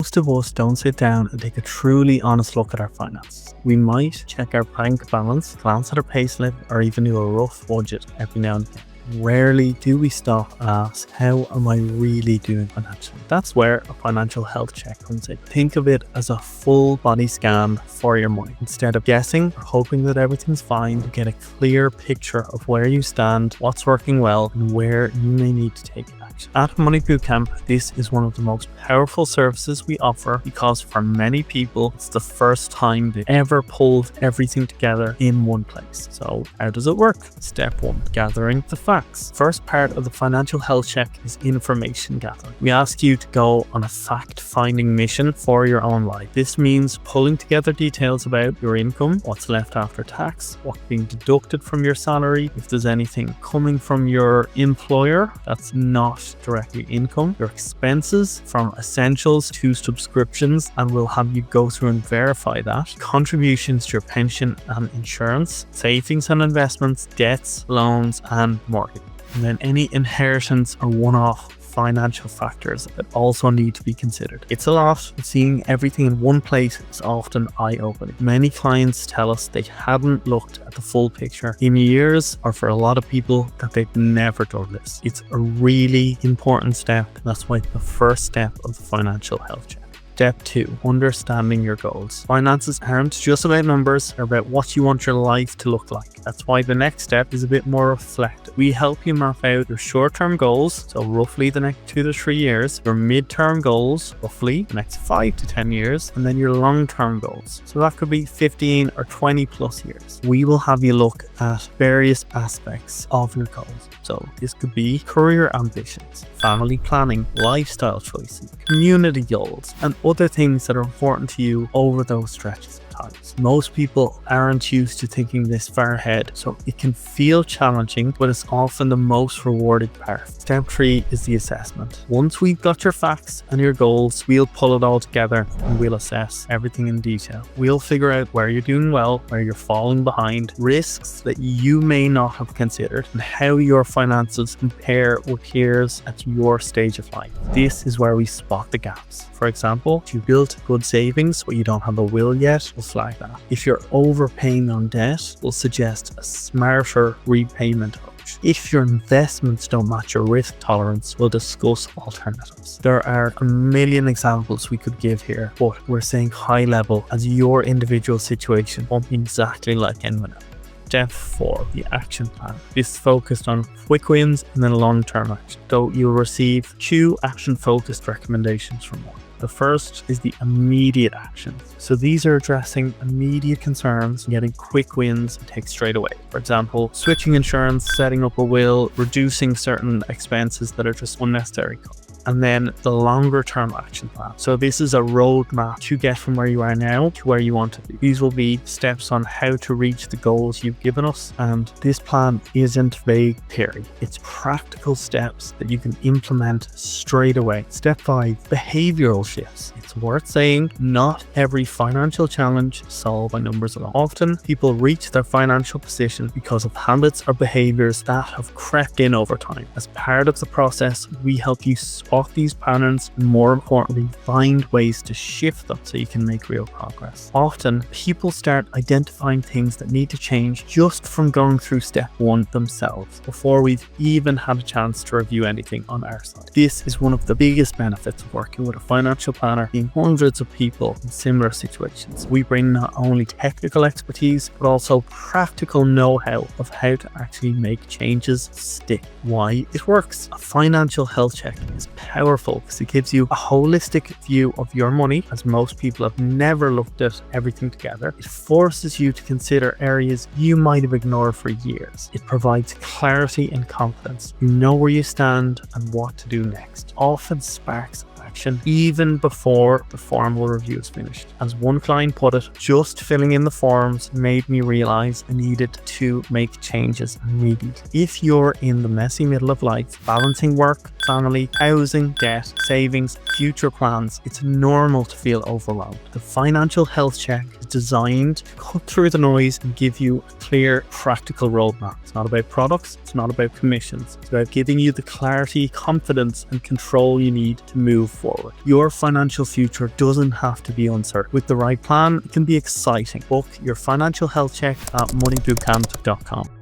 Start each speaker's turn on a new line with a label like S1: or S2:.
S1: Most of us don't sit down and take a truly honest look at our finances. We might check our bank balance, glance at our payslip, or even do a rough budget every now and then. Rarely do we stop and ask, how am I really doing financially? That's where a financial health check comes in. Think of it as a full body scan for your money. Instead of guessing or hoping that everything's fine, you get a clear picture of where you stand, what's working well, and where you may need to take action. At Money Bootcamp, this is one of the most powerful services we offer because for many people, it's the first time they've ever pulled everything together in one place. So how does it work? Step 1, gathering the facts. First part of the financial health check is information gathering. We ask you to go on a fact-finding mission for your own life. This means pulling together details about your income, what's left after tax, what's being deducted from your salary, if there's anything coming from your employer that's not directly income, your expenses from essentials to subscriptions, and we'll have you go through and verify that, contributions to your pension and insurance, savings and investments, debts, loans, and mortgage. And then any inheritance or one-off financial factors that also need to be considered. It's a lot. Seeing everything in one place is often eye-opening. Many clients tell us they hadn't looked at the full picture in years, or for a lot of people that they've never done this. It's a really important step. That's why it's the first step of the financial health check. Step 2, understanding your goals. Finances aren't just about numbers, they're about what you want your life to look like. That's why the next step is a bit more reflective. We help you map out your short-term goals, so roughly the next 2 to 3 years, your mid-term goals, roughly the next 5 to 10 years, and then your long-term goals. So that could be 15 or 20 plus years. We will have you look at various aspects of your goals. So this could be career ambitions, family planning, lifestyle choices, community goals, and other things that are important to you over those stretches of time. Most people aren't used to thinking this far ahead, so it can feel challenging, but it's often the most rewarding part. Step 3 is the assessment. Once we've got your facts and your goals, we'll pull it all together and we'll assess everything in detail. We'll figure out where you're doing well, where you're falling behind, risks that you may not have considered, and how your finances compare with peers at your stage of life. This is where we spot the gaps. For example, if you built good savings but you don't have a will yet, we'll flag that. If you're overpaying on debt, we'll suggest a smarter repayment approach. If your investments don't match your risk tolerance, we'll discuss alternatives. There are a million examples we could give here, but we're saying high level as your individual situation won't be exactly like anyone else. Step 4, the action plan. This is focused on quick wins and then long-term action. So you'll receive 2 action-focused recommendations from one. The first is the immediate actions. So these are addressing immediate concerns and getting quick wins and take straight away. For example, switching insurance, setting up a will, reducing certain expenses that are just unnecessary costs. And then the longer term action plan. So this is a roadmap to get from where you are now to where you want to be. These will be steps on how to reach the goals you've given us. And this plan isn't vague theory. It's practical steps that you can implement straight away. Step 5, behavioral shifts. It's worth saying not every financial challenge is solved by numbers alone. Often people reach their financial position because of habits or behaviors that have crept in over time. As part of the process, we help you spot these patterns and, more importantly, find ways to shift them so you can make real progress. Often people start identifying things that need to change just from going through step 1 themselves before we've even had a chance to review anything on our side. This is one of the biggest benefits of working with a financial planner, being hundreds of people in similar situations. We bring not only technical expertise but also practical know-how of how to actually make changes stick. Why it works. A financial health check is powerful because it gives you a holistic view of your money, as most people have never looked at everything together. It forces you to consider areas you might have ignored for years. It provides clarity and confidence. You know where you stand and what to do next. Often sparks action even before the formal review is finished. As one client put it, just filling in the forms made me realize I needed to make changes immediately. If you're in the messy middle of life, balancing work, family, housing, debt, savings, future plans, it's normal to feel overwhelmed. The financial health check is designed to cut through the noise and give you a clear, practical roadmap. It's not about products, it's not about commissions. It's about giving you the clarity, confidence, and control you need to move forward. forward. Your financial future doesn't have to be uncertain. With the right plan, it can be exciting. Book your financial health check at moneybootcamp.com.